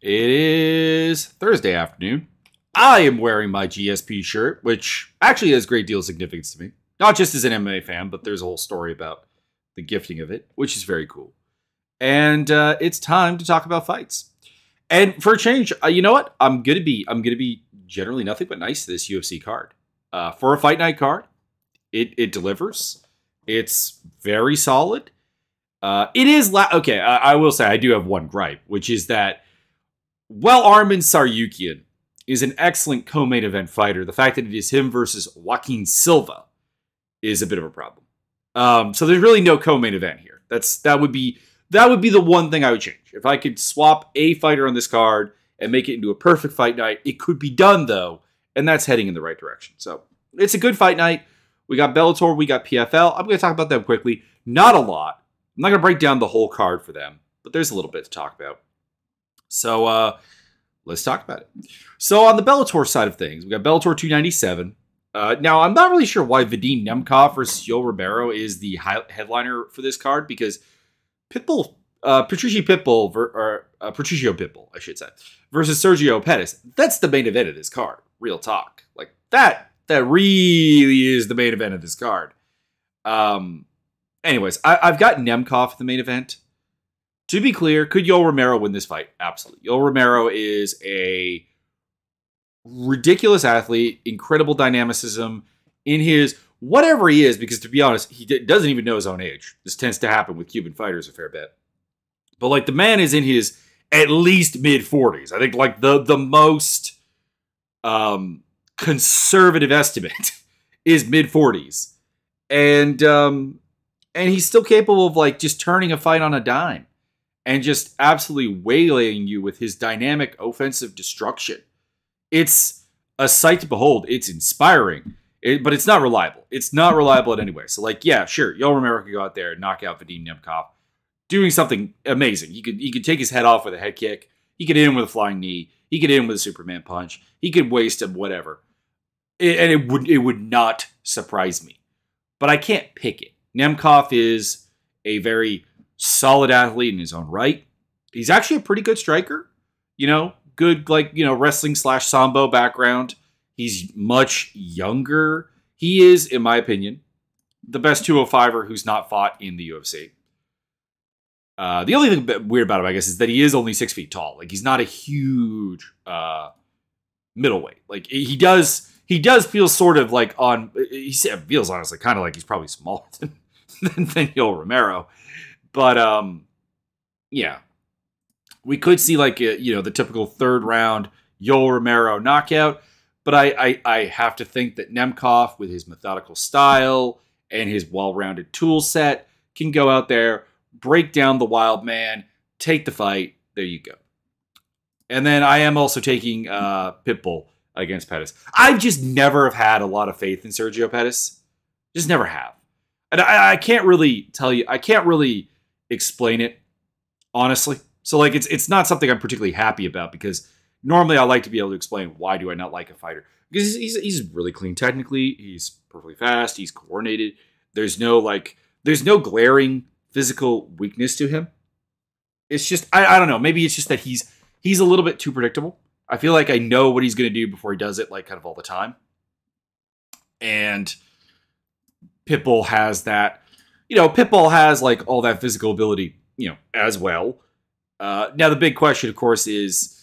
It is Thursday afternoon. I am wearing my GSP shirt, which actually has a great deal of significance to me. Not just as an MMA fan, but there's a whole story about the gifting of it, which is very cool. And it's time to talk about fights. And for a change, you know what? I'm gonna be generally nothing but nice to this UFC card. For a fight night card, it delivers. It's very solid. It is okay. I will say I do have one gripe, which is that while Arman Tsarukyan is an excellent co-main event fighter, the fact that it is him versus Joaquin Silva is a bit of a problem. So there's really no co-main event here. That would be the one thing I would change. If I could swap a fighter on this card and make it into a perfect fight night, it could be done though, and that's heading in the right direction. So it's a good fight night. We got Bellator, we got PFL. I'm going to talk about them quickly. Not a lot. I'm not going to break down the whole card for them, but there's a little bit to talk about. So let's talk about it. So on the Bellator side of things, we got Bellator 297. Now, I'm not really sure why Vadim Nemkov versus Yoel Romero is the headliner for this card, because Patricio Pitbull, I should say, versus Sergio Pettis. That's the main event of this card. Real talk. Like that really is the main event of this card. Anyways, I've got Nemkov at the main event. To be clear, could Yoel Romero win this fight? Absolutely. Yoel Romero is a ridiculous athlete, incredible dynamicism in his whatever he is, because to be honest, he doesn't even know his own age. This tends to happen with Cuban fighters a fair bit. But like the man is in his at least mid-40s. I think like the most conservative estimate is mid-40s. And he's still capable of like just turning a fight on a dime and just absolutely waylaying you with his dynamic offensive destruction. It's a sight to behold. It's inspiring, but it's not reliable. It's not reliable in any way. So, like, yeah, sure, Yoel Romero could go out there and knock out Vadim Nemkov, doing something amazing. He could take his head off with a head kick. He could hit him with a flying knee. He could hit him with a Superman punch. He could waste him, whatever. And it would not surprise me. But I can't pick it. Nemkov is a very solid athlete in his own right. He's actually a pretty good striker. You know, good, like, you know, wrestling / sambo background. He's much younger. He is, in my opinion, the best 205er who's not fought in the UFC. The only thing weird about him, I guess, is that he is only 6 feet tall. Like, he's not a huge middleweight. Like, he does feel sort of like he feels honestly kind of like he's probably smaller than Yoel Romero. But, yeah. We could see like, the typical third round Yoel Romero knockout. But I have to think that Nemkov, with his methodical style and his well-rounded tool set, can go out there, break down the wild man, take the fight. There you go. And then I am also taking Pitbull against Pettis. I've just never have had a lot of faith in Sergio Pettis. Just never have. And I can't really tell you. I can't really explain it, honestly. So like it's not something I'm particularly happy about, because normally I like to be able to explain why do I not like a fighter. Because he's really clean technically. He's perfectly fast. He's coordinated. There's no glaring physical weakness to him. It's just I don't know. Maybe it's just that he's a little bit too predictable. I feel like I know what he's going to do before he does it, like kind of all the time. And Pitbull has that. Pitbull has like all that physical ability, as well. Now the big question, of course, is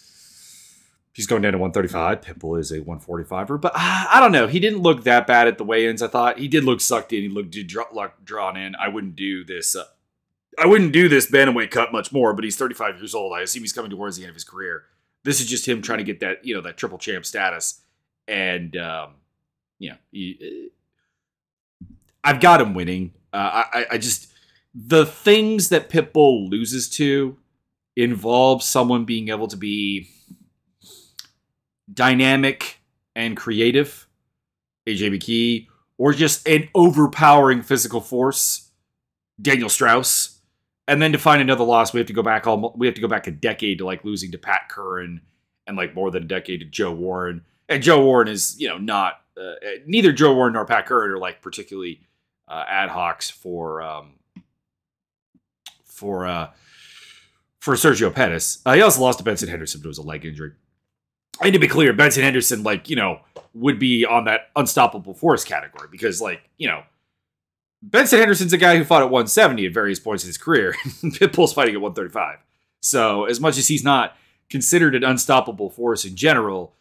he's going down to 135. Pitbull is a 145er, but I don't know. He didn't look that bad at the weigh-ins. I thought he did look sucked in. He looked drawn in. I wouldn't do this bantamweight cut much more, but he's 35 years old. I assume he's coming towards the end of his career. This is just him trying to get that, that triple champ status. And, I've got him winning. I just, the things that Pitbull loses to involve someone being able to be dynamic and creative, AJ McKee, or just an overpowering physical force, Daniel Strauss. And then to find another loss, we have to go back a decade to like losing to Pat Curran, and like more than a decade to Joe Warren. And Joe Warren is, not neither Joe Warren nor Pat Curran are like particularly ad hocs for for Sergio Pettis. He also lost to Benson Henderson, but it was a leg injury. And to be clear, Benson Henderson, like, would be on that unstoppable force category because, like, Benson Henderson's a guy who fought at 170 at various points in his career. Pitbull's fighting at 135. So as much as he's not considered an unstoppable force in general,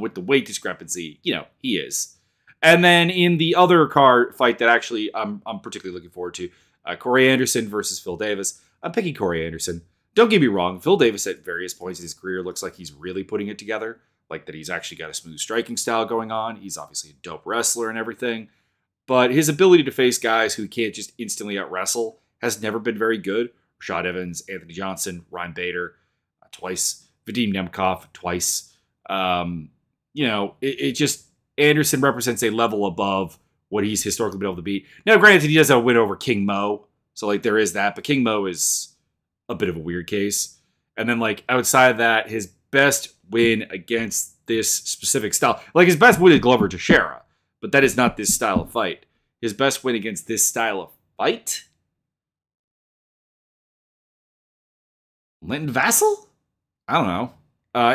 with the weight discrepancy, he is. And then in the other card fight that actually I'm particularly looking forward to, Corey Anderson versus Phil Davis. I'm picking Corey Anderson. Don't get me wrong, Phil Davis at various points in his career looks like he's really putting it together, like that he's actually got a smooth striking style going on. He's obviously a dope wrestler and everything, but his ability to face guys who can't just instantly out-wrestle has never been very good. Rashad Evans, Anthony Johnson, Ryan Bader, twice. Vadim Nemkov, twice. It just, Anderson represents a level above what he's historically been able to beat. Now, granted, he does have a win over King Mo, so, like, there is that, but King Mo is a bit of a weird case. And then, like, outside of that, his best win against this specific style, like, his best win is Glover Teixeira, but that is not this style of fight. His best win against this style of fight? Linton Vassell? I don't know.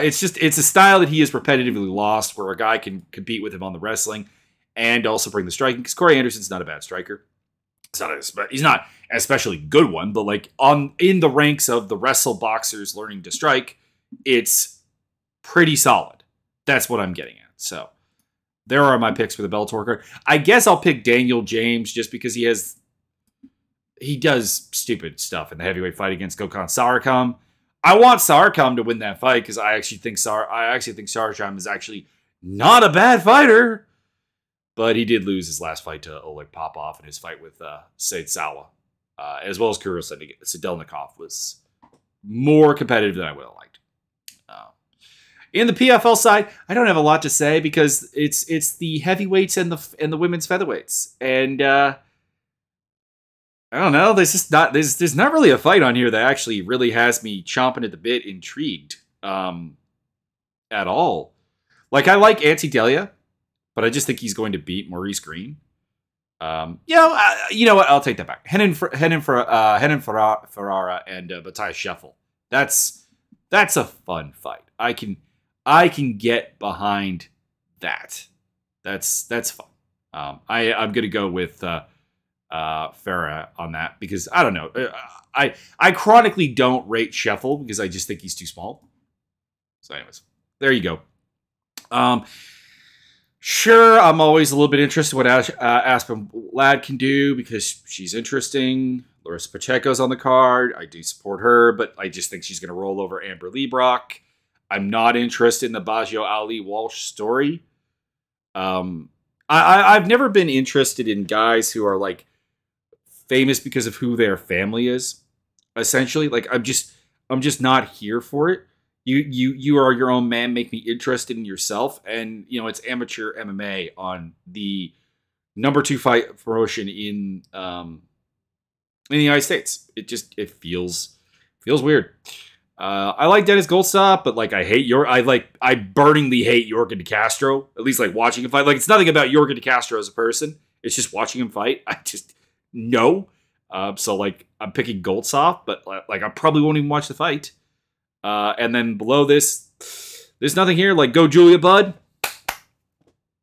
It's a style that he has repetitively lost where a guy can compete with him on the wrestling and also bring the striking, because Corey Anderson's not a bad striker. He's not an especially good one, but like in the ranks of the wrestle boxers learning to strike, it's pretty solid. That's what I'm getting at. So there are my picks for the Bellator card. I guess I'll pick Daniel James just because he does stupid stuff in the heavyweight fight against Gokhan Sarakam. I want Sarakam to win that fight because I actually think Sarakam is actually not a bad fighter. But he did lose his last fight to Oleg Popov in his fight with Said Sawa, as well as Kirill Sedelnikov was more competitive than I would have liked. In the PFL side, I don't have a lot to say because it's the heavyweights and the women's featherweights, and I don't know. There's not really a fight on here that actually really has me chomping at the bit, intrigued at all. Like, I like Antidelia, but I just think he's going to beat Maurice Green. You know what? I'll take that back. Henan Ferrara and Matthias Scheffel. That's a fun fight. I can get behind that. That's fun. I'm gonna go with Farah on that because I don't know. I chronically don't rate Scheffel because I just think he's too small. So, anyways, there you go. Sure, I'm always a little bit interested in what Aspen Ladd can do because she's interesting. Larissa Pacheco's on the card. I do support her, but I just think she's going to roll over Amber Leibrock. I'm not interested in the Baggio Ali Walsh story. I've never been interested in guys who are like famous because of who their family is. Essentially, like I'm just not here for it. You are your own man. Make me interested in yourself, and it's amateur MMA on the number 2 fight promotion in the United States. It feels weird. I like Dennis Goldstock, but like I burningly hate Yorgan De Castro. At least like watching him fight. Like it's nothing about Yorgan De Castro as a person. It's just watching him fight. I just no. So like I'm picking Goldstock, but like I probably won't even watch the fight. And then below this, there's nothing here. Like, go Julia Budd.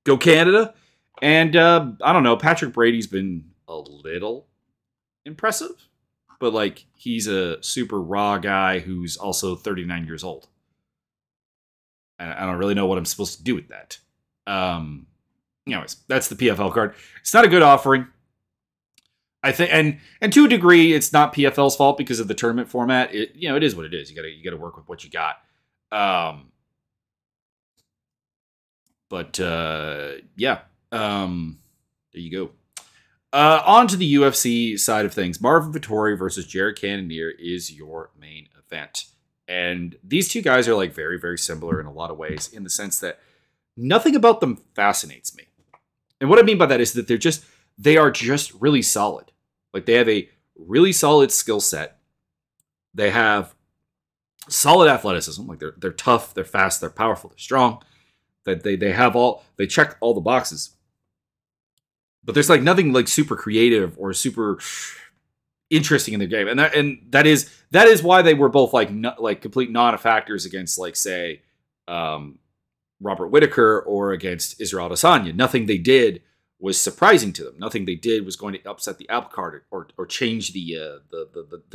Go Canada. And, I don't know, Patrick Brady's been a little impressive. But, like, he's a super raw guy who's also 39 years old. And I don't really know what I'm supposed to do with that. Anyways, that's the PFL card. It's not a good offering. I think, and to a degree, it's not PFL's fault because of the tournament format. It is what it is. You gotta work with what you got. Yeah. There you go. On to the UFC side of things. Marvin Vettori versus Jared Cannonier is your main event. And these two guys are like very, very similar in a lot of ways in the sense that nothing about them fascinates me. And what I mean by that is that they are just really solid. Like they have a really solid skill set. They have solid athleticism. Like they're tough, they're fast, they're powerful, they're strong. They check all the boxes. But there's like nothing like super creative or super interesting in the game, and that is why they were both like like complete non-factors against, like, say, Robert Whittaker or against Israel Adesanya. Nothing they did was surprising to them. Nothing they did was going to upset the apple cart or change the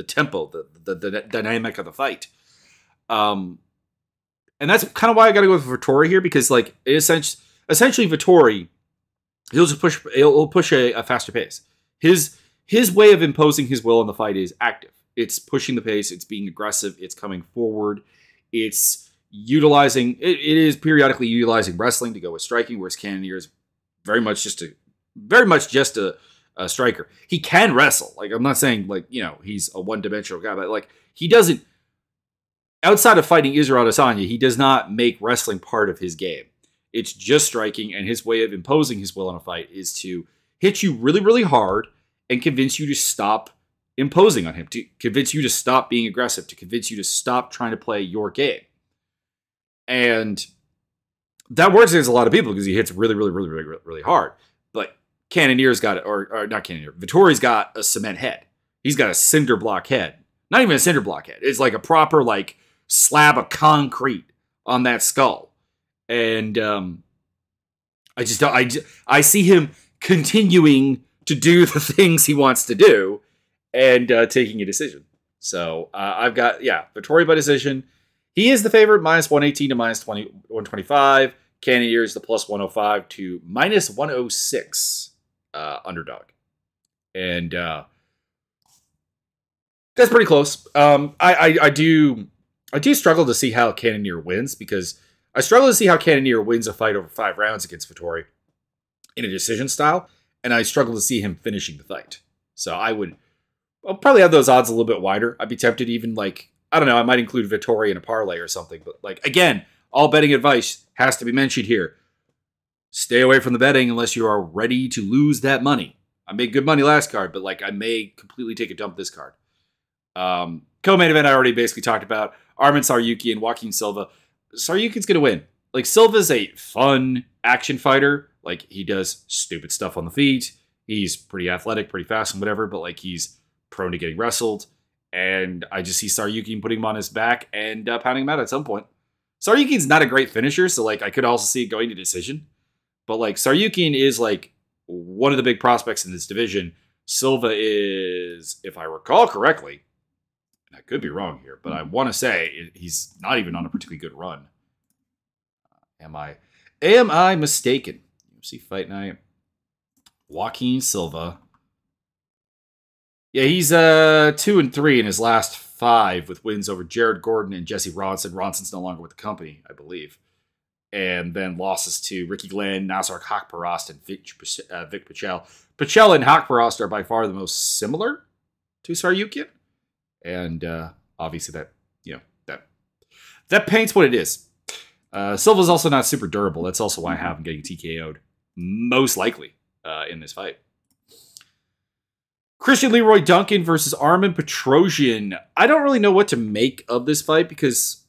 tempo, the dynamic of the fight. And that's kind of why I got to go with Vettori here, because like essentially Vettori, he'll push a faster pace. His way of imposing his will in the fight is active. It's pushing the pace. It's being aggressive. It's coming forward. It's utilizing. It is periodically utilizing wrestling to go with striking, whereas Cannonier is very much just a striker. He can wrestle. Like, I'm not saying, like, you know, he's a one-dimensional guy, but like, he doesn't. Outside of fighting Israel Adesanya, he does not make wrestling part of his game. It's just striking, and his way of imposing his will in a fight is to hit you really, really hard and convince you to stop imposing on him, to convince you to stop being aggressive, to convince you to stop trying to play your game. And that works against a lot of people because he hits really, really, really, really, really hard. But Cannonier's got it, or not Cannonier, Vettori's got a cement head. He's got a cinder block head. Not even a cinder block head. It's like a proper, like, slab of concrete on that skull. And I see him continuing to do the things he wants to do and taking a decision. So I've got, Vettori by decision. He is the favorite, minus 118 to minus 125. Cannonier is the plus 105 to minus 106 underdog. And that's pretty close. I do struggle to see how Cannonier wins, because I struggle to see how Cannonier wins a fight over 5 rounds against Vettori in a decision style, and I struggle to see him finishing the fight. So I'll probably have those odds a little bit wider. I'd be tempted to even, like, I don't know, I might include Vettori in a parlay or something. But, like, again, all betting advice has to be mentioned here. Stay away from the betting unless you are ready to lose that money. I made good money last card, but, like, I may completely take a dump this card. Co-main event I already basically talked about. Arman Tsarukyan and Joaquin Silva. Tsarukyan's going to win. Like, Silva's a fun action fighter. Like, he does stupid stuff on the feet. He's pretty athletic, pretty fast and whatever, but, like, he's prone to getting wrestled. And I just see Tsarukyan putting him on his back and pounding him out at some point. Tsarukyan's not a great finisher, so, like, I could also see it going to decision. But, like, Tsarukyan is, like, one of the big prospects in this division. Silva is, if I recall correctly, and I could be wrong here, but I want to say he's not even on a particularly good run. Am I mistaken? UFC Fight Night. Joaquin Silva. Yeah, he's 2-3 in his last 5 with wins over Jared Gordon and Jesse Ronson. Ronson's no longer with the company, I believe. And then losses to Ricky Glenn, Nasser Haqparast, and Vic Pichel. Pichel and Haqparast are by far the most similar to Tsarukyan. And obviously that paints what it is. Silva's also not super durable. That's also why I have him getting TKO'd, most likely, in this fight. Christian Leroy Duncan versus Armen Petrosyan. I don't really know what to make of this fight because,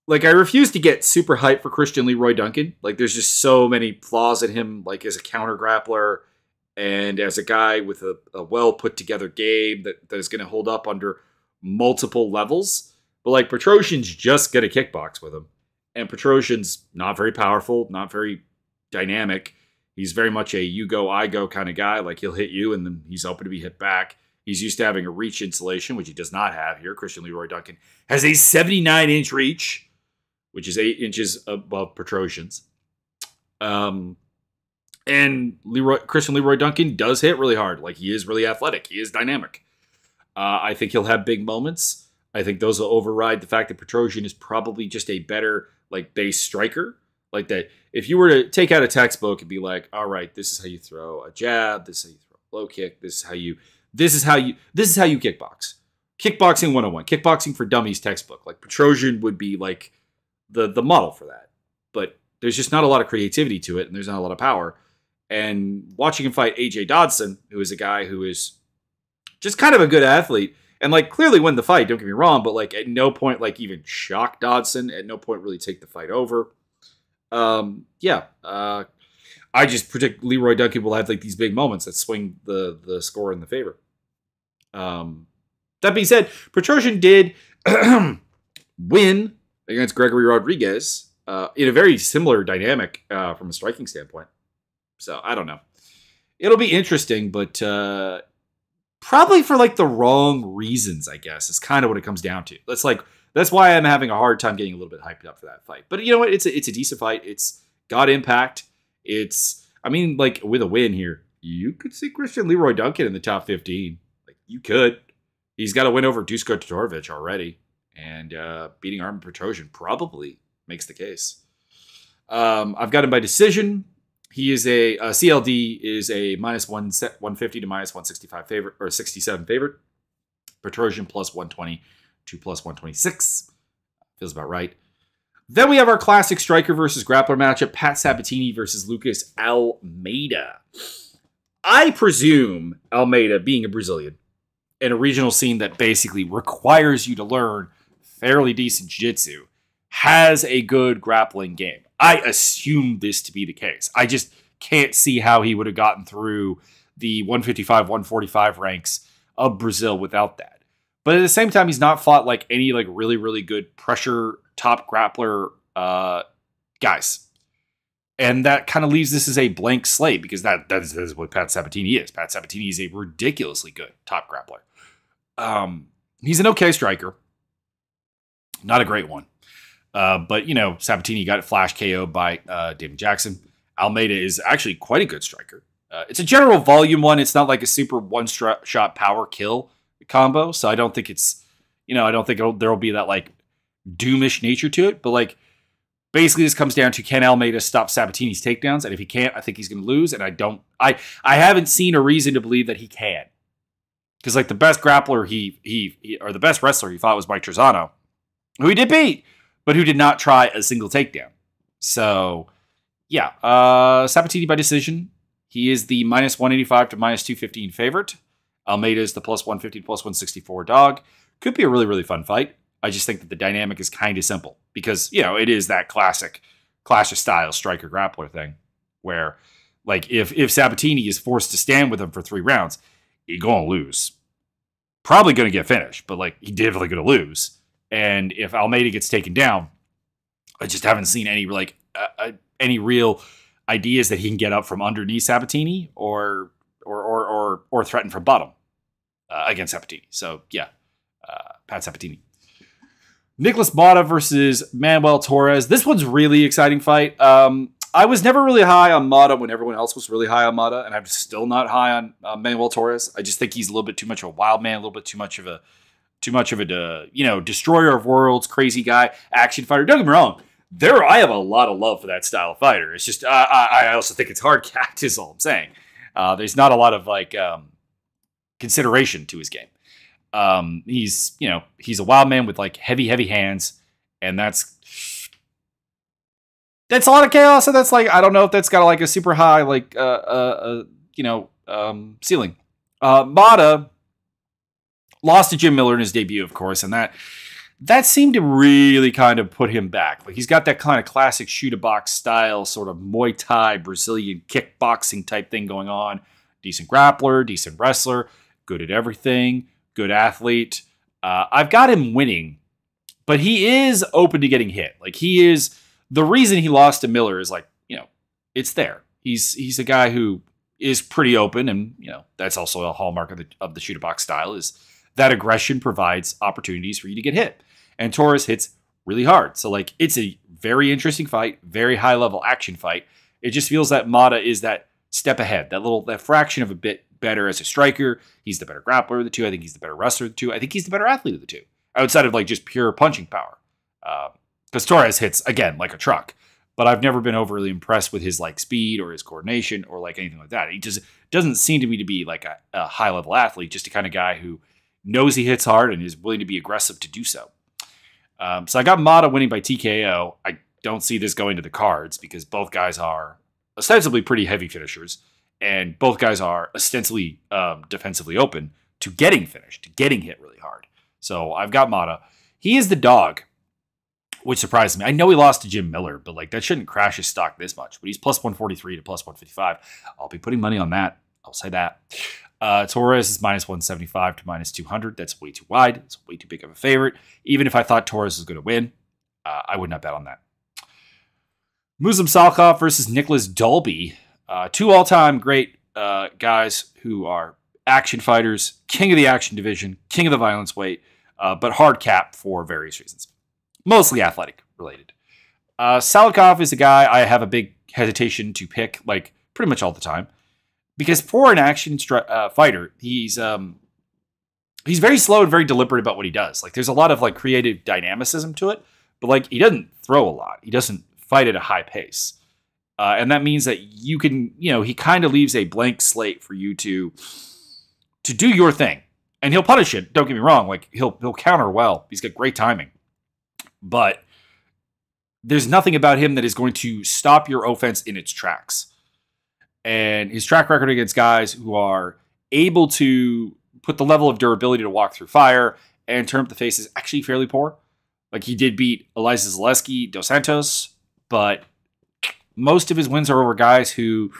like, I refuse to get super hyped for Christian Leroy Duncan. Like, there's just so many flaws in him, like, as a counter grappler and as a guy with a well put together game that is going to hold up under multiple levels. But, like, Petrosyan's just going to kickbox with him. And Petrosyan's not very powerful, not very dynamic. He's very much a you go, I go kind of guy. Like, he'll hit you, and then he's open to be hit back. He's used to having a reach insulation, which he does not have here. Christian Leroy Duncan has a 79-inch reach, which is 8 inches above Petrosyan's. And Christian Leroy Duncan does hit really hard. Like, he is really athletic. He is dynamic. I think he'll have big moments. I think those will override the fact that Petrosyan is probably just a better, like, base striker. Like, that if you were to take out a textbook and be like, all right, this is how you throw a jab, this is how you throw a low kick, this is how you kickbox. Kickboxing 101, kickboxing for dummies textbook. Like, Petrosyan would be like the model for that. But there's just not a lot of creativity to it, and there's not a lot of power. And watching him fight AJ Dodson, who is a guy who is just kind of a good athlete, and, like, clearly win the fight, don't get me wrong, but, like, at no point, like, even shock Dodson, at no point really take the fight over. I just predict Leroy Duncan will have, like, these big moments that swing the score in the favor. That being said, Petrosian did win against Gregory Rodriguez in a very similar dynamic from a striking standpoint. So I don't know. It'll be interesting, but probably for like the wrong reasons, I guess, is kind of what it comes down to. That's why I'm having a hard time getting a little bit hyped up for that fight. But you know what? It's a decent fight. It's got impact. Like with a win here, you could see Christian Leroy Duncan in the top 15. Like you could. He's got a win over Dusko Todorovic already. And beating Armen Petrosian probably makes the case. I've got him by decision. He is a CLD is a minus 150 to minus 165 favorite, or 67 favorite. Petrosian plus 120 to plus 126. Feels about right. Then we have our classic striker versus grappler matchup, Pat Sabatini versus Lucas Almeida. I presume Almeida, being a Brazilian, in a regional scene that basically requires you to learn fairly decent jiu-jitsu, has a good grappling game. I assume this to be the case. I just can't see how he would have gotten through the 155, 145 ranks of Brazil without that. But at the same time, he's not fought like any like really, really good pressure top grappler guys. And that kind of leaves this as a blank slate because that is what Pat Sabatini is. Pat Sabatini is a ridiculously good top grappler. He's an okay striker. Not a great one. But, you know, Sabatini got flash KO'd by David Jackson. Almeida is actually quite a good striker. It's a general volume one. It's not like a super one-shot power kill combo. So I don't think it's, I don't think there will be that, like, doomish nature to it. But, like, basically this comes down to, can Almeida stop Sabatini's takedowns? And if he can't, I think he's going to lose. And I haven't seen a reason to believe that he can. Because, like, the best grappler or the best wrestler he fought was Mike Trezano, who he did beat, but who did not try a single takedown. So, yeah. Sabatini by decision. He is the minus 185 to minus 215 favorite. Almeida is the plus 150 to plus 164 dog. Could be a really, really fun fight. I just think that the dynamic is kind of simple because, it is that classic Clash of Styles striker grappler thing where, like, if Sabatini is forced to stand with him for 3 rounds, he's going to lose. Probably going to get finished, but, like, he's definitely going to lose. And if Almeida gets taken down, I just haven't seen any any real ideas that he can get up from underneath Sabatini or threaten from bottom against Sabatini. So yeah, Pat Sabatini. Nicholas Motta versus Manuel Torres. This one's really exciting fight. I was never really high on Motta when everyone else was really high on Motta, and I'm still not high on Manuel Torres. I just think he's a little bit too much of a wild man, a little bit too much of a destroyer of worlds, crazy guy, action fighter. Don't get me wrong. I have a lot of love for that style of fighter. It's just, I also think it's hard capped is all I'm saying. There's not a lot of consideration to his game. He's a wild man with like heavy hands. And that's a lot of chaos. And that's like, I don't know if that's got like a super high, ceiling. Motta lost to Jim Miller in his debut, of course, and that seemed to really kind of put him back. Like he's got that kind of classic shoot-a-box style, sort of Muay Thai, Brazilian kickboxing type thing going on. Decent grappler, decent wrestler, good at everything, good athlete. I've got him winning, but he is open to getting hit. Like the reason he lost to Miller is like, it's there. He's a guy who is pretty open, and that's also a hallmark of the shoot-a-box style is that aggression provides opportunities for you to get hit. And Torres hits really hard. So, like, it's a very interesting fight, very high-level action fight. It just feels that Motta is that step ahead, that fraction of a bit better as a striker. He's the better grappler of the two. I think he's the better wrestler of the two. I think he's the better athlete of the two, outside of, like, just pure punching power. Because Torres hits, again, like a truck. But I've never been overly impressed with his, like, speed or his coordination or, like, anything like that. He just doesn't seem to me to be, like, a high-level athlete, just a kind of guy who knows he hits hard and is willing to be aggressive to do so. So I got Motta winning by TKO. I don't see this going to the cards because both guys are ostensibly pretty heavy finishers, and both guys are ostensibly defensively open to getting finished, to getting hit really hard. So I've got Motta. He is the dog, which surprised me. I know he lost to Jim Miller, but like that shouldn't crash his stock this much. But he's plus 143 to plus 155. I'll be putting money on that. I'll say that. Torres is minus 175 to minus 200. That's way too wide. It's way too big of a favorite. Even if I thought Torres was going to win, I would not bet on that. Muslim Salkov versus Nicholas Dalby. Two all-time great guys who are action fighters, king of the action division, king of the violence weight, but hard cap for various reasons. Mostly athletic related. Salkov is a guy I have a big hesitation to pick, like pretty much all the time. Because for an action fighter, he's very slow and very deliberate about what he does. Like there's a lot of like creative dynamicism to it, but like he doesn't throw a lot. He doesn't fight at a high pace. And that means that you can, he kind of leaves a blank slate for you to do your thing. And he'll punish it. Don't get me wrong. Like he'll counter well. He's got great timing. But there's nothing about him that is going to stop your offense in its tracks. And his track record against guys who are able to put the level of durability to walk through fire and turn up the face is actually fairly poor. Like he did beat Eliza Zaleski Dos Santos, but most of his wins are over guys who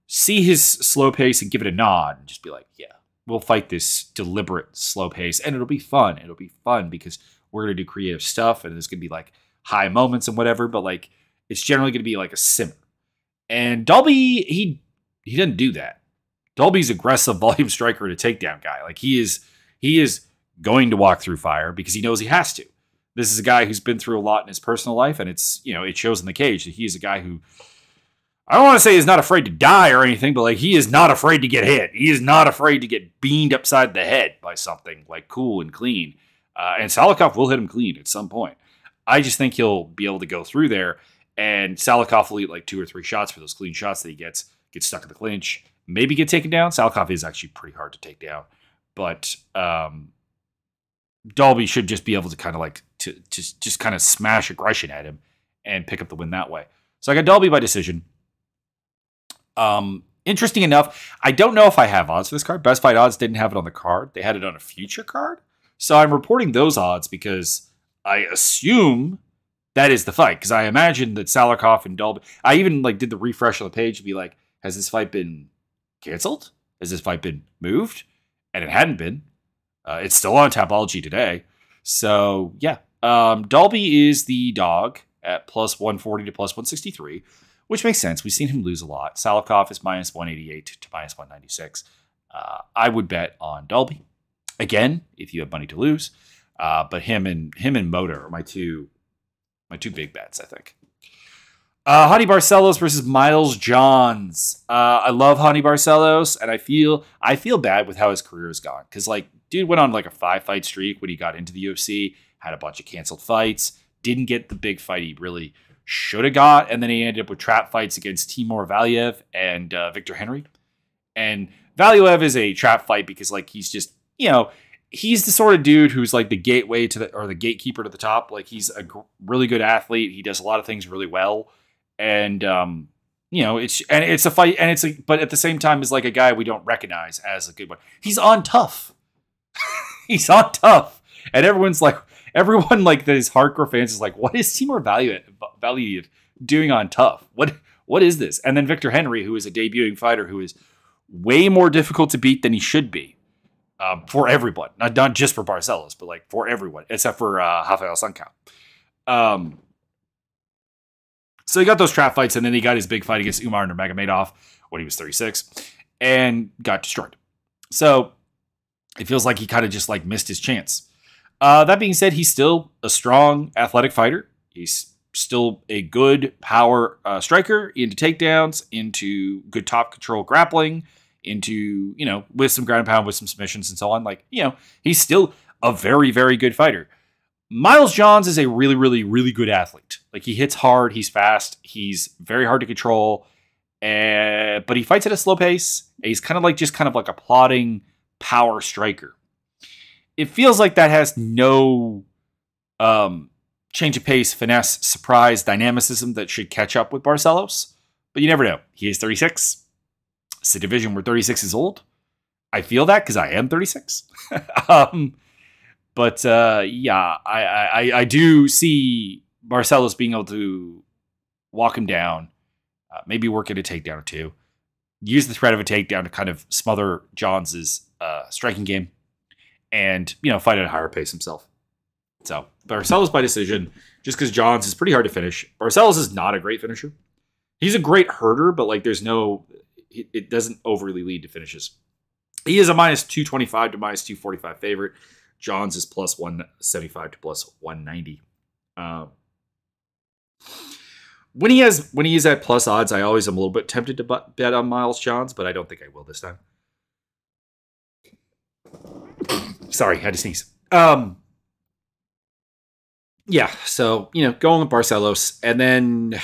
see his slow pace and give it a nod and just be like, yeah, we'll fight this deliberate slow pace and it'll be fun. It'll be fun because we're going to do creative stuff and there's going to be like high moments and whatever, but like it's generally going to be like a simmer. And Dalby, he doesn't do that. Dalby's aggressive volume striker and a takedown guy. Like he is going to walk through fire because he knows he has to. This is a guy who's been through a lot in his personal life, and it's, it shows in the cage that he is a guy who, I don't want to say is not afraid to die or anything, but like he is not afraid to get hit. He is not afraid to get beamed upside the head by something like cool and clean. And Salakov will hit him clean at some point. I just think he'll be able to go through there, and Salakov will eat like 2 or 3 shots for those clean shots that he gets stuck in the clinch, maybe get taken down. Salakov is actually pretty hard to take down, but Dalby should just be able to kind of like to just kind of smash aggression at him and pick up the win that way. So I got Dalby by decision. Interesting enough, I don't know if I have odds for this card. Best Fight Odds didn't have it on the card. They had it on a future card. So I'm reporting those odds because I assume that is the fight. Because I imagine that Salakov and Dalby, I even like did the refresh on the page to be like, has this fight been canceled? Has this fight been moved? And it hadn't been. It's still on Tapology today. So, yeah. Dalby is the dog at plus 140 to plus 163, which makes sense. We've seen him lose a lot. Salakov is minus 188 to minus 196. I would bet on Dalby. Again, if you have money to lose. But him and Motor are my two big bets, I think. Honey Barcelos versus Miles Johns. I love Honey Barcelos, and I feel bad with how his career has gone. Because, like, dude went on, like, a 5-fight streak when he got into the UFC, had a bunch of canceled fights, didn't get the big fight he really should have got, and then he ended up with trap fights against Timur Valiev and Victor Henry. And Valiev is a trap fight because, like, he's just, he's the sort of dude who's, like, the gateway to the gatekeeper to the top. Like, he's a really good athlete. He does a lot of things really well. And, it's a fight, and but at the same time, is like a guy we don't recognize as a good one. He's on Tough. He's on Tough. And everyone like these hardcore fans is like, what is Timur Valiev doing on Tough? What is this? And then Victor Henry, who is a debuting fighter who is way more difficult to beat than he should be. For everyone. Not just for Barcelos, but like for everyone, except for Rafael Sankau. So he got those trap fights, and then he got his big fight against Umar Nurmagomedov when he was 36 and got destroyed. So it feels like he kind of just like missed his chance. That being said, he's still a strong athletic fighter. He's still a good power striker into takedowns, into good top control grappling, into, with some ground and pound, with some submissions and so on. Like, he's still a very, very good fighter. Miles Johns is a really, really, really good athlete. Like, he hits hard, he's fast, he's very hard to control, but he fights at a slow pace. He's kind of like a plodding power striker. It feels like that has no change of pace, finesse, surprise, dynamicism that should catch up with Barcelos. But you never know. He is 36. It's a division where 36 is old. I feel that because I am 36. But I do see Barcelos being able to walk him down, maybe work at a takedown or two. use the threat of a takedown to kind of smother Johns' striking game and, fight at a higher pace himself. So, Barcelos by decision, just because Johns is pretty hard to finish. Barcelos is not a great finisher. He's a great herder, but it doesn't overly lead to finishes. He is a minus 225 to minus 245 favorite. Johns is plus 175 to plus 190. When he is at plus odds, I always am a little bit tempted to bet on Miles Johns, but I don't think I will this time. Sorry, had to sneeze. Yeah, so, going with Barcelos. And then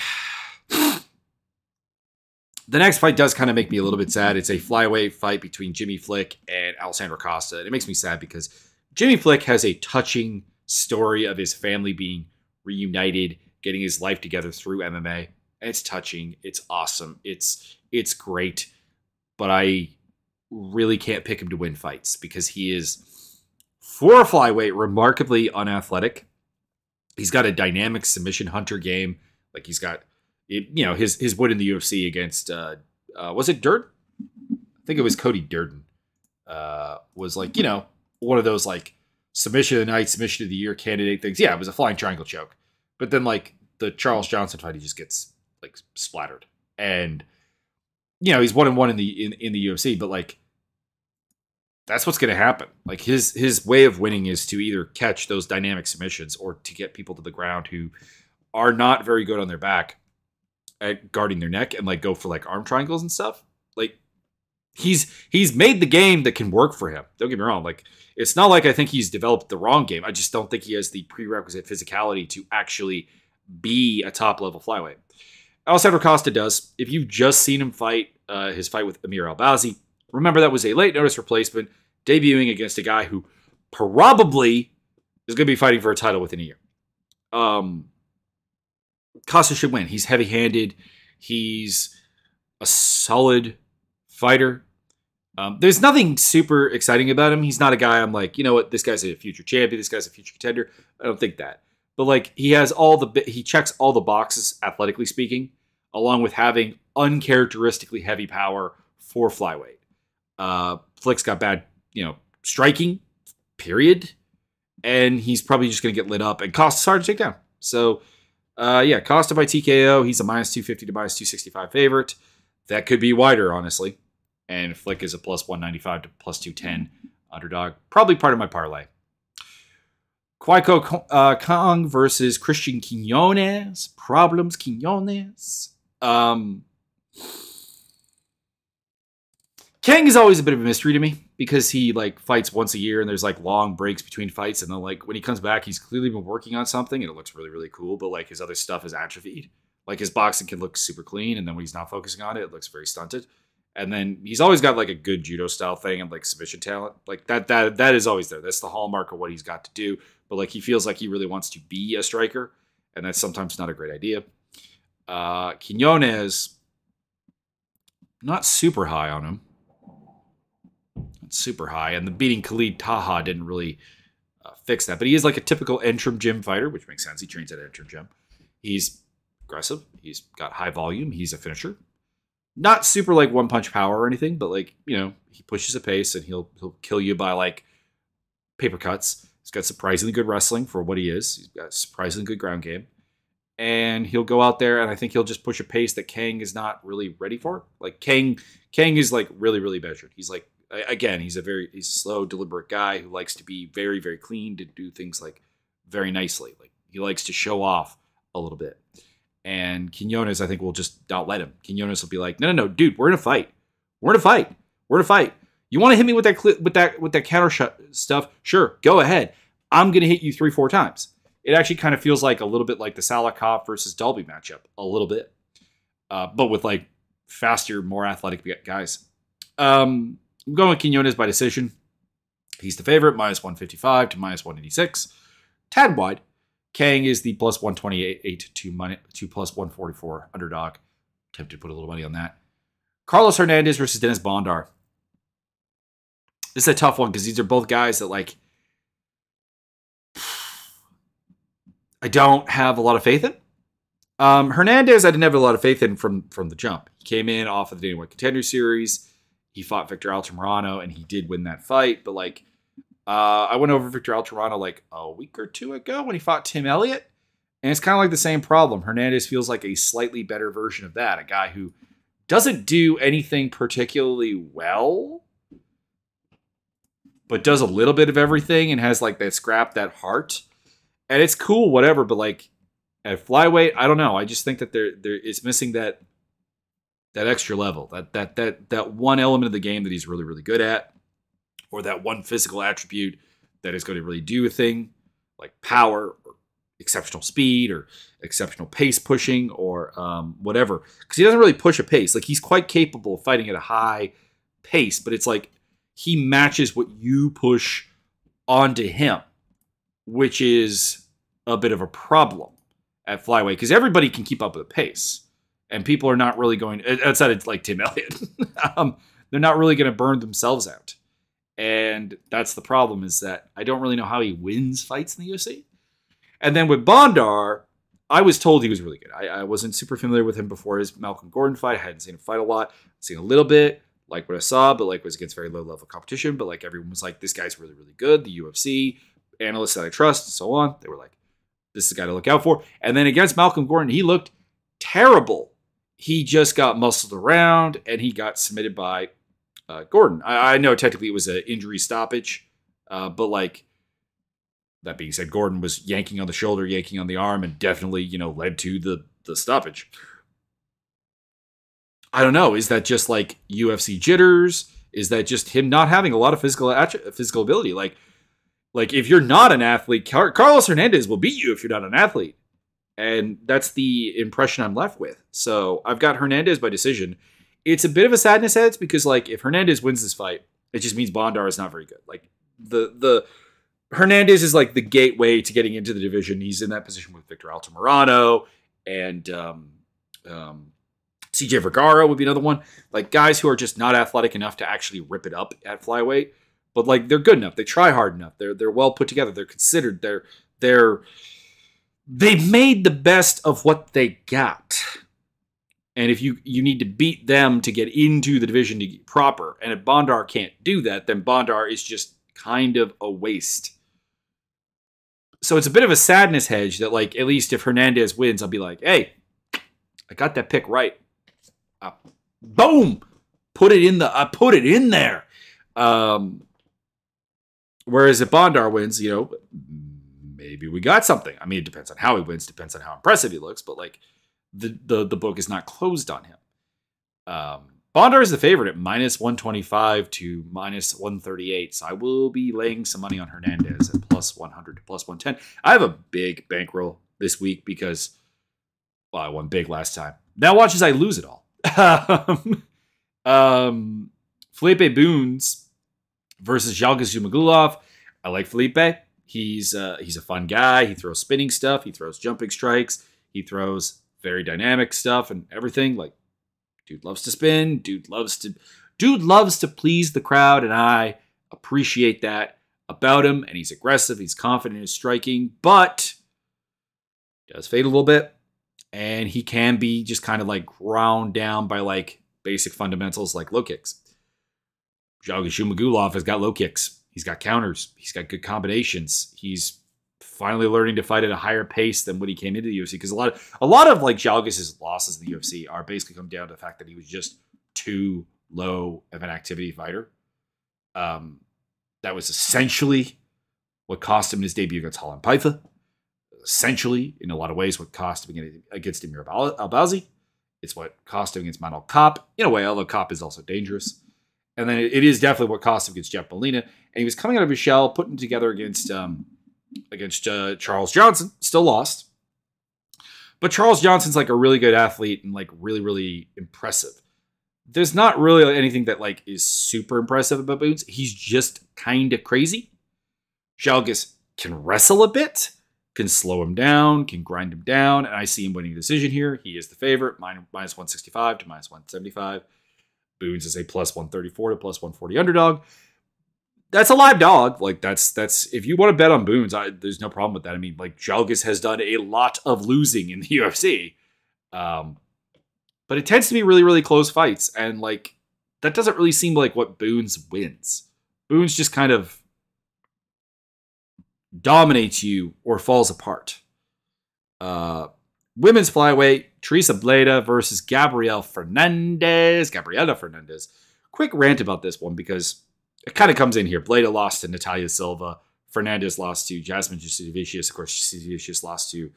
the next fight does kind of make me a little bit sad. It's a flyweight fight between Jimmy Flick and Alessandro Costa. And it makes me sad because Jimmy Flick has a touching story of his family being reunited, getting his life together through MMA. And it's touching. It's awesome. It's great. But I really can't pick him to win fights because he is, for a flyweight, remarkably unathletic. He's got a dynamic submission hunter game. Like he's got, his win in the UFC against, was it Durden? I think it was Cody Durden. Was one of those submission of the night, submission of the year candidate things. Yeah, it was a flying triangle choke. But then the Charles Johnson fight, he just gets splattered. And, he's 1-1 in the UFC, but that's what's going to happen. His way of winning is to either catch those dynamic submissions or to get people to the ground who are not very good on their back at guarding their neck and go for arm triangles and stuff. He's made the game that can work for him. Don't get me wrong. It's not I think he's developed the wrong game. I just don't think he has the prerequisite physicality to actually be a top level flyweight. Alessandro Costa does. If you've just seen him fight his fight with Amir Albazi, remember that was a late notice replacement debuting against a guy who probably is going to be fighting for a title within a year. Costa should win. He's heavy-handed. He's a solid fighter. There's nothing super exciting about him. He's not a guy I'm this guy's a future champion. This guy's a future contender. I don't think that. But he has he checks all the boxes, athletically speaking, along with having uncharacteristically heavy power for flyweight. Flick's got bad, striking, period. And he's probably just going to get lit up. And Costa's hard to take down. So, Costa by TKO. He's a minus 250 to minus 265 favorite. That could be wider, honestly. And Flick is a plus 195 to plus 210 underdog. Probably part of my parlay. Kwaiko Kong versus Christian Quinones. Problems, Quinones. Kang is always a bit of a mystery to me because he fights once a year and there's long breaks between fights, and then when he comes back, he's clearly been working on something and it looks really, really cool, but his other stuff is atrophied. His boxing can look super clean, and then when he's not focusing on it, it looks very stunted. And then he's always got a good judo style thing and submission talent. That is always there. That's the hallmark of what he's got to do. But he feels like he really wants to be a striker, and that's sometimes not a great idea. Quinones, not super high on him. Not super high. And the beating Khalid Taha didn't really fix that. But he is a typical Entrim gym fighter, which makes sense. He trains at Entrim gym. He's aggressive. He's got high volume. He's a finisher. Not super one punch power or anything, but he pushes a pace and he'll kill you by paper cuts. He's got surprisingly good wrestling for what he is. He's got a surprisingly good ground game. And he'll go out there and I think he'll just push a pace that Kang is not really ready for. Kang is really, really measured. He's again, he's a slow, deliberate guy who likes to be very, very clean, to do things very nicely. He likes to show off a little bit. And Quinones, I think, will just not let him. Quinones will be no, dude, we're in a fight. We're in a fight. You want to hit me with that counter stuff? Sure, go ahead. I'm going to hit you 3-4 times. It actually kind of feels a little bit like the Salikov versus Dalby matchup, a little bit, but with faster, more athletic guys. I'm going with Quinones by decision. He's the favorite, minus 155 to minus 186. Tad wide. Kang is the plus 128 to plus 144 underdog. Tempted to put a little money on that. Carlos Hernandez versus Dennis Bondar. This is a tough one because these are both guys that I don't have a lot of faith in. Hernandez, I didn't have a lot of faith in from the jump. He came in off of the Dana White Contender Series. He fought Victor Altamirano, and he did win that fight. But like, I went over Victor Altamirano like a week or two ago when he fought Tim Elliott, and it's kind of like the same problem. Hernandez feels like a slightly better version of that, a guy who doesn't do anything particularly well, but does a little bit of everything and has like that scrap, that heart, and it's cool, whatever. But like at flyweight, I don't know. I just think that there it's missing that extra level, that one element of the game that he's really, really good at, or that one physical attribute that is going to really do a thing, like power or exceptional speed or exceptional pace pushing or whatever. Because he doesn't really push a pace. Like, he's quite capable of fighting at a high pace, but it's like he matches what you push onto him, which is a bit of a problem at flyweight because everybody can keep up with the pace. And people are not really going, outside of like Tim Elliott, they're not really going to burn themselves out. And that's the problem, is that I don't really know how he wins fights in the UFC. And then with Bondar, I was told he was really good. I wasn't super familiar with him before his Malcolm Gordon fight. I hadn't seen him fight a lot. I'd seen a little bit, like what I saw, but like was against very low level competition. But like everyone was like, this guy's really, really good. The UFC analysts that I trust and so on, they were like, this is a guy to look out for. And then against Malcolm Gordon, he looked terrible. He just got muscled around and he got submitted by Gordon. I know technically it was an injury stoppage, but like, that being said, Gordon was yanking on the shoulder, yanking on the arm, and definitely, led to the stoppage. I don't know. Is that just like UFC jitters? Is that just him not having a lot of physical ability? Like if you're not an athlete, Carlos Hernandez will beat you if you're not an athlete. And that's the impression I'm left with. So I've got Hernandez by decision. It's a bit of a sadness heads because like if Hernandez wins this fight, it just means Bondar is not very good. Like the Hernandez is like the gateway to getting into the division. He's in that position with Victor Altamirano and CJ Vergara would be another one. Like guys who are just not athletic enough to actually rip it up at flyweight, but like they're good enough. They try hard enough. They're well put together. They're considered. They've made the best of what they got. And if you need to beat them to get into the division to get proper, and if Bondar can't do that, then Bondar is just kind of a waste. So it's a bit of a sadness hedge that, like, at least if Hernandez wins, I'll be like, hey, I got that pick right. Boom! Put it in there. Whereas if Bondar wins, maybe we got something. I mean, it depends on how he wins, depends on how impressive he looks, but like the book is not closed on him. Bondar is the favorite at -125 to -138, so I will be laying some money on Hernandez at +100 to +110. I have a big bankroll this week because, well, I won big last time. Now watch as I lose it all. Felipe Boons versus Zhalgas Zhumagulov. I like Felipe. He's a fun guy. He throws spinning stuff. He throws jumping strikes. He throws very dynamic stuff and everything. Like, dude loves to spin. Dude loves to please the crowd, and I appreciate that about him. And he's aggressive. He's confident in his striking, but does fade a little bit. And he can be just kind of like ground down by like basic fundamentals like low kicks. Zhalgas Zhumagulov has got low kicks. He's got counters. He's got good combinations. He's finally learning to fight at a higher pace than when he came into the UFC. Because a lot of like Zhalgas' losses in the UFC are basically come down to the fact that he was just too low of an activity fighter. That was essentially what cost him his debut against Holland Pytha. Essentially, in a lot of ways, what cost him against Emir Albazi. It's what cost him against Manuel Kopp. In a way, although Kopp is also dangerous. And then it is definitely what cost him against Jeff Molina. And he was coming out of his shell, putting together against Charles Johnson. Still lost. But Charles Johnson's like a really good athlete and like really, really impressive. There's not really anything that like is super impressive about Boons. He's just kind of crazy. Zhalgas can wrestle a bit, can slow him down, can grind him down. And I see him winning a decision here. He is the favorite, -165 to -175. Boons is a +134 to +140 underdog. That's a live dog. Like that's if you want to bet on Boons, there's no problem with that. I mean, like Zhalgas has done a lot of losing in the UFC. Um, but it tends to be really, really close fights. And like, that doesn't really seem like what Boons wins. Boons just kind of dominates you or falls apart. Women's flyweight, Teresa Bleda versus Gabriela Fernandez. Quick rant about this one because it kind of comes in here. Bleda lost to Natalia Silva. Fernandez lost to Jasmine Jasudavicius. Of course, Jasudavicius lost to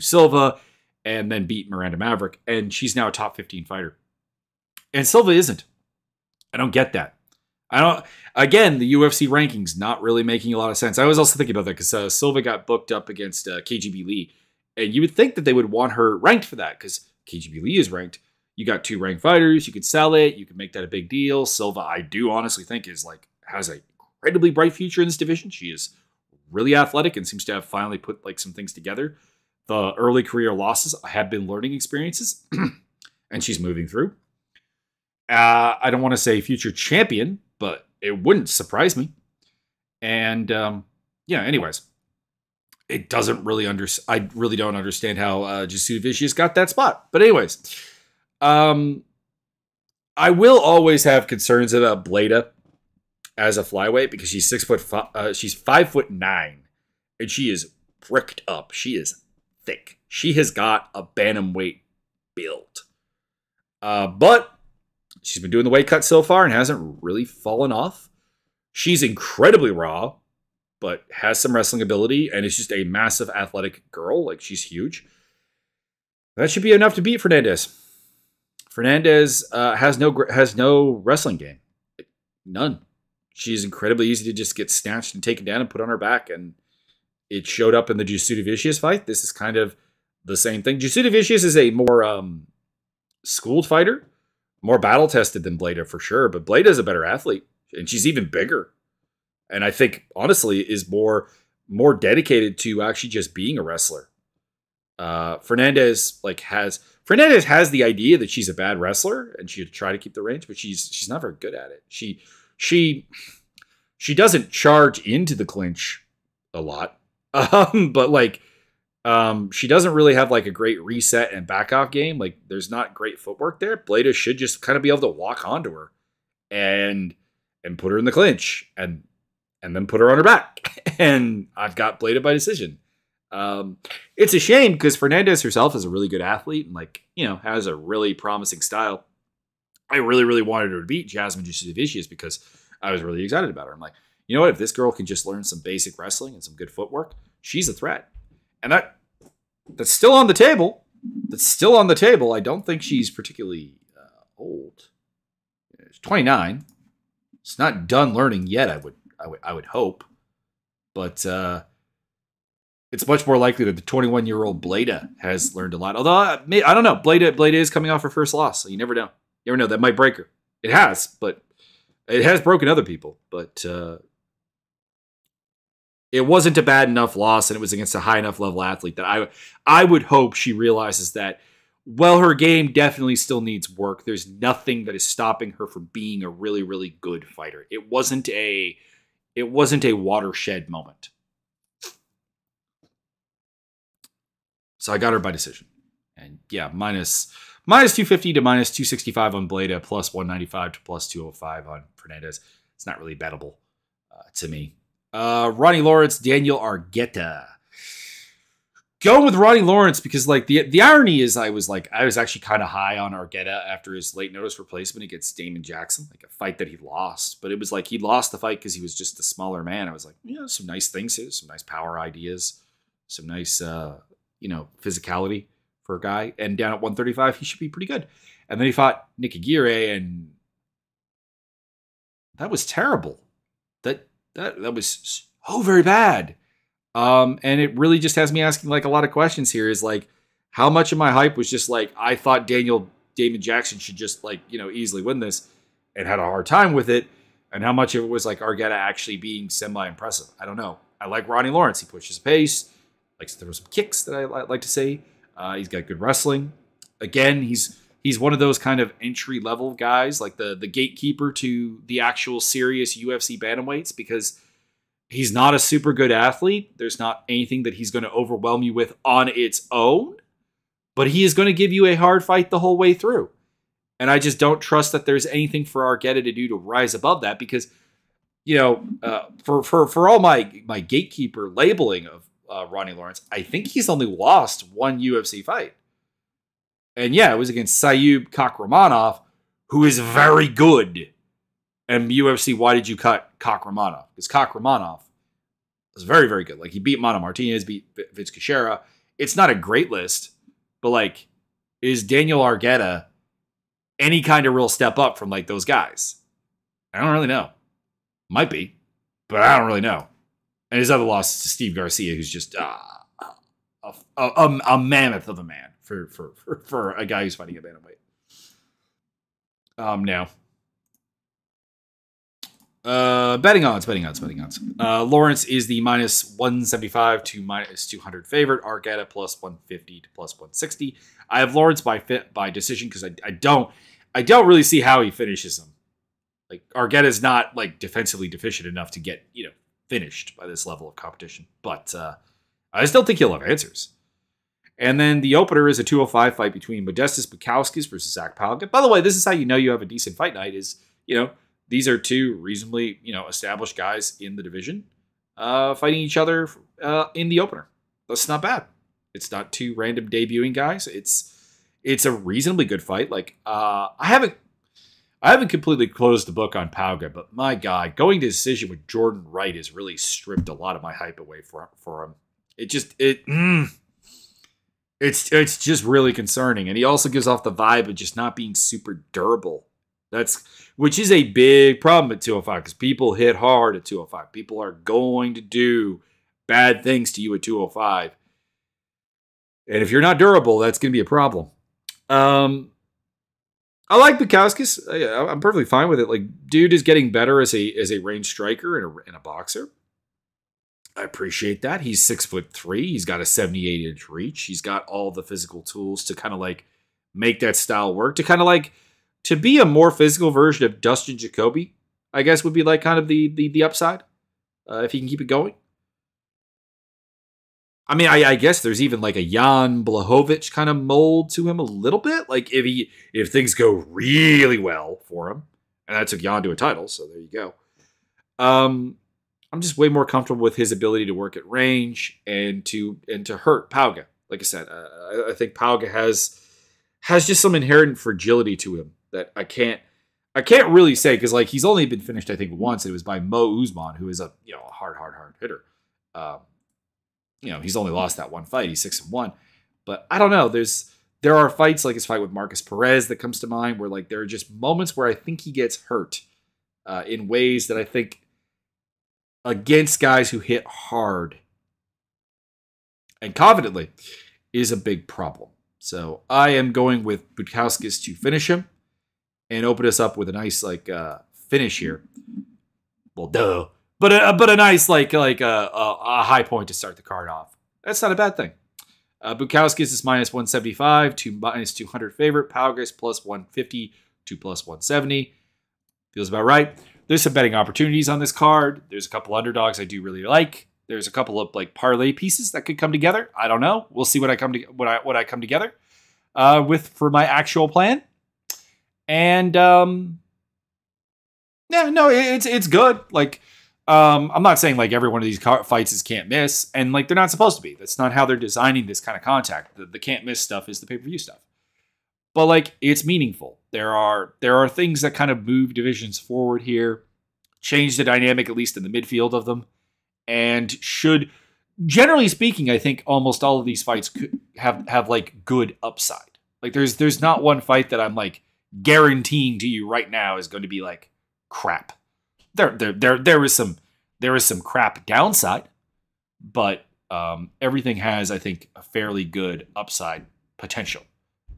Silva and then beat Miranda Maverick. And she's now a top 15 fighter. And Silva isn't. I don't get that. Again, the UFC rankings not really making a lot of sense. I was also thinking about that because Silva got booked up against KGB Lee. And you would think that they would want her ranked for that because KGB Lee is ranked. You got 2 ranked fighters. You could sell it. You could make that a big deal. Silva, I do honestly think has a incredibly bright future in this division. She is really athletic and seems to have finally put like some things together. The early career losses have been learning experiences, and she's moving through. I don't want to say future champion, but it wouldn't surprise me. And anyways, it doesn't really I really don't understand how Jasudavicius got that spot. But anyways, I will always have concerns about Bleda as a flyweight because she's 6'5", she's 5'9", and she is bricked up. She is thick. She has got a bantamweight build. But she's been doing the weight cut so far and hasn't really fallen off. She's incredibly raw, but has some wrestling ability and is just a massive athletic girl. Like, she's huge. That should be enough to beat Fernandez. Fernandez has no wrestling game. None. She's incredibly easy to just get snatched and taken down and put on her back. And it showed up in the Jasudavicius fight. This is kind of the same thing. Jasudavicius is a more schooled fighter, more battle-tested than Bleda for sure. But Bleda is a better athlete, and she's even bigger. And I think, honestly, is more dedicated to actually just being a wrestler. Fernandez has the idea that she's a bad wrestler and she'd try to keep the range, but she's not very good at it. She doesn't charge into the clinch a lot, but she doesn't really have like a great reset and back off game. Like, there's not great footwork there. Bleda should just kind of be able to walk onto her and put her in the clinch and then put her on her back. And I've got Bleda by decision. It's a shame because Fernandez herself is a really good athlete and has a really promising style. I really, really wanted her to beat Jasmine Jasudavicius because I was really excited about her. I'm like, you know what? If this girl can just learn some basic wrestling and some good footwork, she's a threat. And that's still on the table. I don't think she's particularly old. She's 29. It's not done learning yet. I would hope, but it's much more likely that the 21-year-old Bleda has learned a lot. Although I don't know, Bleda is coming off her first loss, so you never know. That might break her. It has, but it has broken other people. But it wasn't a bad enough loss, and it was against a high enough level athlete that I would hope she realizes that, well, her game definitely still needs work. There's nothing that is stopping her from being a really, really good fighter. It wasn't a watershed moment. So I got her by decision. And yeah, minus 250 to minus 265 on Bleda, plus 195 to plus 205 on Fernandez. It's not really bettable to me. Ronnie Lawrence, Daniel Argueta. Going with Ronnie Lawrence because the irony is I was actually kind of high on Argueta after his late notice replacement against Damon Jackson, like a fight that he lost. But it was like he lost the fight because he was just a smaller man. I was like, some nice things here, some nice power ideas, some nice physicality for a guy. And down at 135, he should be pretty good. And then he fought Nick Aguirre, and that was terrible. That was so very bad. And it really just has me asking a lot of questions here is how much of my hype was just I thought Damon Jackson should just easily win this and had a hard time with it. And how much of it was Argueta actually being semi-impressive. I don't know. I like Ronnie Lawrence. He pushes pace. Likes to throw some kicks that I like to say. He's got good wrestling. Again, he's one of those kind of entry-level guys, like the gatekeeper to the actual serious UFC bantamweights, because he's not a super good athlete. There's not anything that he's going to overwhelm you with on its own. but he is going to give you a hard fight the whole way through. And I just don't trust that there's anything for Arquette to do to rise above that because, for all my gatekeeper labeling of Ronnie Lawrence, I think he's only lost one UFC fight. And yeah, it was against Sayub Kakhramonov, who is very good. And UFC, why did you cut Kakhramonov? Because Kakhramonov was very, very good. Like, he beat Mana Martinez, beat Vince Cachera. It's not a great list, but, like, is Daniel Arquette any kind of real step up from, like, those guys? I don't really know. Might be, but I don't really know. And his other loss is to Steve Garcia, who's just a mammoth of a man for a guy who's fighting at bantamweight. Now, betting odds. Lawrence is the minus 175 to minus 200 favorite. Arquette at plus 150 to plus 160. I have Lawrence by decision because I don't really see how he finishes him. Like, Arquette is not like defensively deficient enough to get finished by this level of competition, but I still think he'll have answers. And then the opener is a 205 fight between Modestas Bukauskas versus Zach Palka. By the way, this is how you know you have a decent fight night is, these are two reasonably, established guys in the division fighting each other in the opener. That's not bad. It's not two random debuting guys. It's a reasonably good fight. Like, I haven't completely closed the book on Palka, but my God, going to decision with Jordan Wright has really stripped a lot of my hype away for him. It's just really concerning. And he also gives off the vibe of just not being super durable. Which is a big problem at 205 because people hit hard at 205. People are going to do bad things to you at 205. And if you're not durable, that's going to be a problem. I like Bukauskas. I'm perfectly fine with it. Like, dude is getting better as a range striker and a boxer. I appreciate that. He's 6'3". He's got a 78-inch reach. He's got all the physical tools to kind of like make that style work. To kind of like to be a more physical version of Dustin Jacoby, I guess would be like kind of the upside if he can keep it going. I mean, I guess there's even like a Jan Blachowicz kind of mold to him a little bit. Like if things go really well for him, and that took Jan to a title, so there you go. I'm just way more comfortable with his ability to work at range and to hurt Palka. Like I said, I think Palka has just some inherent fragility to him that I can't really say because like he's only been finished I think once. And it was by Mo Usman, who is a hard hitter. He's only lost that one fight. He's 6-1. But I don't know. There are fights like his fight with Marcus Perez that comes to mind where like there are just moments where I think he gets hurt in ways that I think against guys who hit hard and confidently is a big problem. So I am going with Bukauskas to finish him and open us up with a nice like finish here. Well, duh. But a nice like a high point to start the card off. That's not a bad thing. Bukauskas is minus 175 to minus 200 favorite. Palka is plus 150 to plus 170. Feels about right. There's some betting opportunities on this card. There's a couple underdogs I do really like. There's a couple of like parlay pieces that could come together. I don't know. We'll see what I come together with for my actual plan. And it's good. Like. I'm not saying like every one of these fights is can't miss, and like they're not supposed to be. That's not how they're designing this kind of contact. The can't miss stuff is the pay-per-view stuff. But like it's meaningful. There are things that kind of move divisions forward here, change the dynamic at least in the midfield of them, and should generally speaking, I think almost all of these fights could have like good upside. Like there's not one fight that I'm like guaranteeing to you right now is going to be like crap. There is some crap downside, but everything has, I think, a fairly good upside potential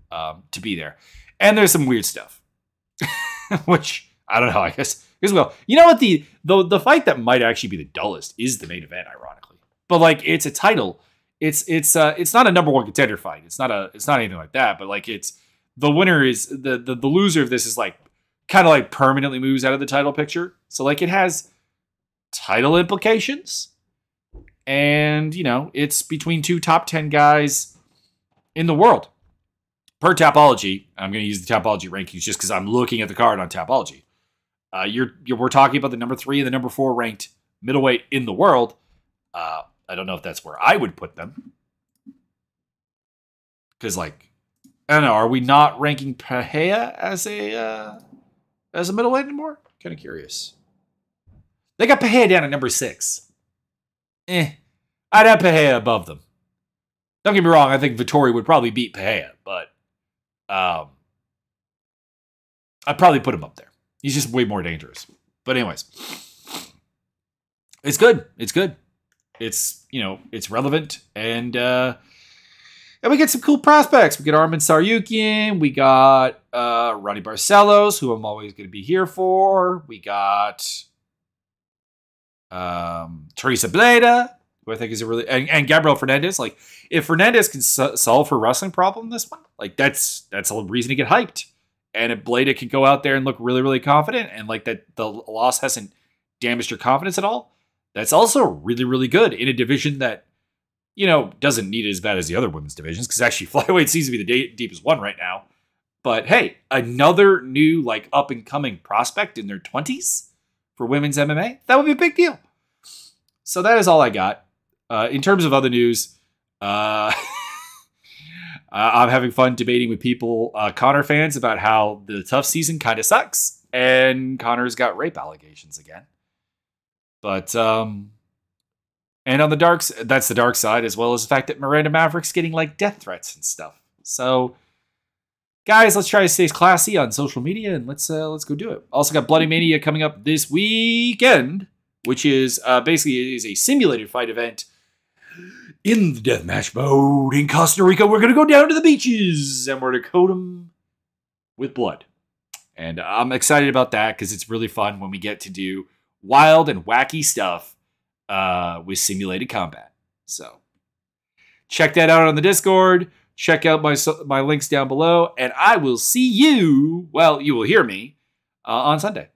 to be there. And there's some weird stuff, which I don't know. I guess well, you know what the fight that might actually be the dullest is the main event, ironically. But like it's a title, it's not a number one contender fight. It's not anything like that. But like it's the winner is the loser of this is like. Kind of like permanently moves out of the title picture. So like it has title implications and it's between two top 10 guys in the world. per Tapology, I'm going to use the Tapology rankings just because I'm looking at the card on Tapology. We're talking about the number 3 and the number 4 ranked middleweight in the world. I don't know if that's where I would put them. Because, like, I don't know, are we not ranking Pereira as a middleweight anymore? Kind of curious. They got Pereira down at number 6. I'd have Pereira above them. Don't get me wrong, I think Vettori would probably beat Pereira, but I'd probably put him up there. He's just way more dangerous. But anyways, it's good. It's good. It's, you know, it's relevant. And we get some cool prospects. We get Armin Saryukian. We got Ronnie Barcelos, who I'm always going to be here for. We got Teresa Bleda, who I think is a really... And Gabriel Fernandez. Like, if Fernandez can solve her wrestling problem this one, like, that's a reason to get hyped. And if Bleda can go out there and look really, really confident, and like that the loss hasn't damaged her confidence at all, that's also really, really good in a division that, you know, doesn't need it as bad as the other women's divisions, because actually flyweight seems to be the deepest one right now. But hey, another new, like, up-and-coming prospect in their 20s for women's MMA, that would be a big deal. So that is all I got. In terms of other news, I'm having fun debating with people, Conor fans, about how the tough season kind of sucks, and Conor's got rape allegations again. But, and on the that's the dark side, as well as the fact that Miranda Maverick's getting, like, death threats and stuff. So, guys, let's try to stay classy on social media, and let's go do it. Also got Bloody Mania coming up this weekend, which is basically is a simulated fight event in the deathmatch mode in Costa Rica. We're going to go down to the beaches and we're going to coat them with blood. And I'm excited about that because it's really fun when we get to do wild and wacky stuff with simulated combat. So check that out on the Discord. Check out my links down below. And I will see you, well, you will hear me on Sunday.